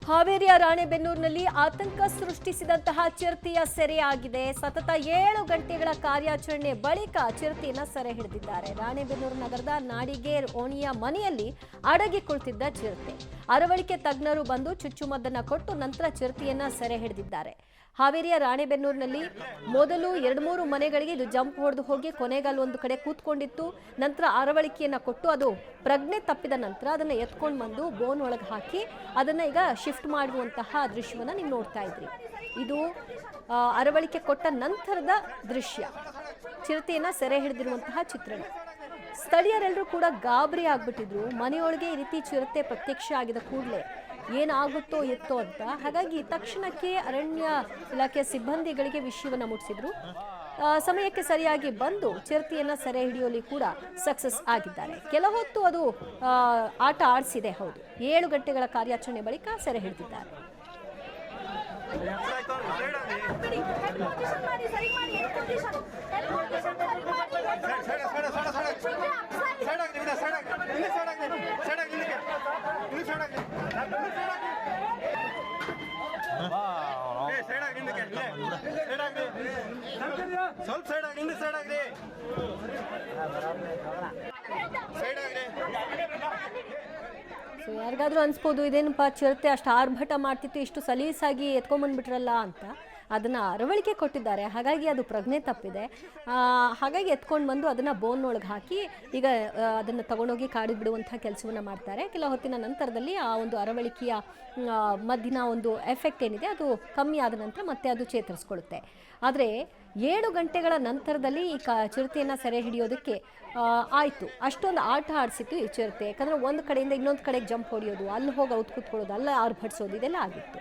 ಹಾವೇರಿಯ ರಾಣೆಬೆನ್ನೂರಿನಲ್ಲಿ ಆತಂಕ ಸೃಷ್ಟಿಸಿದಂತಹ ಚಿರತೆಯ ಸೆರೆಯಾಗಿದೆ. ಸತತ 7 ಗಂಟೆಗಳ ಕಾರ್ಯಾಚರಣೆ ಬಳಿಕ ಚಿರತೆಯನ್ನ ಸೆರೆ ಹಿಡಿದಿದ್ದಾರೆ. ರಾಣೆಬೆನ್ನೂರು ನಗರದ ನಾಡಿಗೇರ್ ಓಣಿಯ ಮನೆಯಲ್ಲಿ ಅಡಗಿ ಕುಳಿತಿದ್ದ ಚಿರತೆ. ಅರವಳಿಕೆ ತಜ್ಞರು ಬಂದು ಚುಚ್ಚುಮದ್ದನ್ನ ಕೊಟ್ಟು ನಂತರ ಚಿರತೆಯನ್ನ ಸೆರೆ ಹಿಡಿದಿದ್ದಾರೆ. ಹಾವೇರಿಯ ರಾಣೆಬೆನ್ನೂರಿನಲ್ಲಿ ಮೊದಲು 2-3 ಮನೆಗಳಿಗೆ ಇದು ಜಂಪ್ ಹೊಡೆದು ಹೋಗಿ ಕೊನೆಗಲ್ಲಿ ಒಂದು ಕಡೆ ಕೂತ್ಕೊಂಡಿತ್ತು. ನಂತರ ಅರವಳಿಕೆಯನ್ನ ಕೊಟ್ಟು ಅದು ಪ್ರಜ್ಞೆ ತಪ್ಪಿದ ನಂತರ ಅದನ್ನ ಎತ್ಕೊಂಡು ಬಂದು ಬೋನ್ ಒಳಗೆ ಹಾಕಿ ಅದನ್ನ ಈಗ ಶಿಫ್ಟ್ ಮಾಡುವಂತಹ ದೃಶ್ಯವನ್ನ ನೀವು ನೋಡ್ತಾ ಇದ್ರಿ. ಇದು ಅರವಳಿಕೆ ಕೊಟ್ಟ ನಂತರದ ದೃಶ್ಯ, ಚಿರತೆಯನ್ನ ಸೆರೆ ಹಿಡಿದಿರುವಂತಹ ಚಿತ್ರಣ. ಸ್ಥಳೀಯರೆಲ್ಲರೂ ಕೂಡ ಗಾಬರಿ ಆಗ್ಬಿಟ್ಟಿದ್ರು. ಮನೆಯೊಳಗೆ ಈ ರೀತಿ ಚಿರತೆ ಪ್ರತ್ಯಕ್ಷ ಆಗಿದ ಕೂಡಲೇ ಏನಾಗುತ್ತೋ ಎತ್ತೋ ಅಂತ. ಹಾಗಾಗಿ ತಕ್ಷಣಕ್ಕೆ ಅರಣ್ಯ ಇಲಾಖೆಯ ಸಿಬ್ಬಂದಿಗಳಿಗೆ ವಿಷಯವನ್ನು ಮುಟ್ಟಿಸಿದ್ರು. ಸಮಯಕ್ಕೆ ಸರಿಯಾಗಿ ಬಂದು ಚಿರತೆಯನ್ನ ಸೆರೆ ಹಿಡಿಯುವಲ್ಲಿ ಕೂಡ ಸಕ್ಸಸ್ ಆಗಿದ್ದಾರೆ. ಕೆಲ ಹೊತ್ತು ಅದು ಆಟ ಆಡಿಸಿದೆ. ಹೌದು, 7 ಗಂಟೆಗಳ ಕಾರ್ಯಾಚರಣೆ ಬಳಿಕ ಸೆರೆ ಹಿಡಿದಿದ್ದಾರೆ. ಸ್ವಲ್ಪ ಸೈಡ್ ಆಗಿ ಹಿಂದೆ ಸೈಡ್ ಆಗ್ರಿ. ಸೊ ಯಾರಿಗಾದ್ರೂ ಅನ್ಸ್ಬೋದು ಇದೇನಪ್ಪ ಚಿರತೆ ಅಷ್ಟು ಆರ್ಭಟ ಮಾಡ್ತಿತ್ತು, ಇಷ್ಟು ಸಲೀಸಾಗಿ ಎತ್ಕೊಂಡ್ಬಂದ್ಬಿಟ್ರಲ್ಲ ಅಂತ. ಅದನ್ನು ಅರವಳಿಕೆ ಕೊಟ್ಟಿದ್ದಾರೆ, ಹಾಗಾಗಿ ಅದು ಪ್ರಜ್ಞೆ ತಪ್ಪಿದೆ. ಹಾಗಾಗಿ ಎತ್ಕೊಂಡು ಬಂದು ಅದನ್ನು ಬೋನ್ನೊಳಗೆ ಹಾಕಿ ಈಗ ಅದನ್ನು ತಗೊಂಡೋಗಿ ಕಾಡಿಗೆ ಬಿಡುವಂಥ ಕೆಲಸವನ್ನು ಮಾಡ್ತಾರೆ. ಕೆಲ ಹೊತ್ತಿನ ನಂತರದಲ್ಲಿ ಆ ಒಂದು ಅರವಳಿಕೆಯ ಮದ್ದಿನ ಒಂದು ಎಫೆಕ್ಟ್ ಏನಿದೆ ಅದು ಕಮ್ಮಿ ಆದ ನಂತರ ಮತ್ತೆ ಅದು ಚೇತರಿಸ್ಕೊಳ್ಳುತ್ತೆ. ಆದರೆ 7 ಗಂಟೆಗಳ ನಂತರದಲ್ಲಿ ಈ ಚಿರತೆಯನ್ನು ಸೆರೆ ಹಿಡಿಯೋದಕ್ಕೆ ಆಯಿತು. ಅಷ್ಟೊಂದು ಆಟ ಆಡಿಸಿತ್ತು ಈ ಚಿರತೆ. ಯಾಕಂದರೆ ಒಂದು ಕಡೆಯಿಂದ ಇನ್ನೊಂದು ಕಡೆಗೆ ಜಂಪ್ ಹೊಡೆಯೋದು, ಅಲ್ಲಿ ಹೋಗಿ ಔತ್ ಕೂತ್ಕೊಳ್ಳೋದು, ಅಲ್ಲ ಆರ್ಭಟಿಸೋದು, ಇದೆಲ್ಲ ಆಗಿತ್ತು.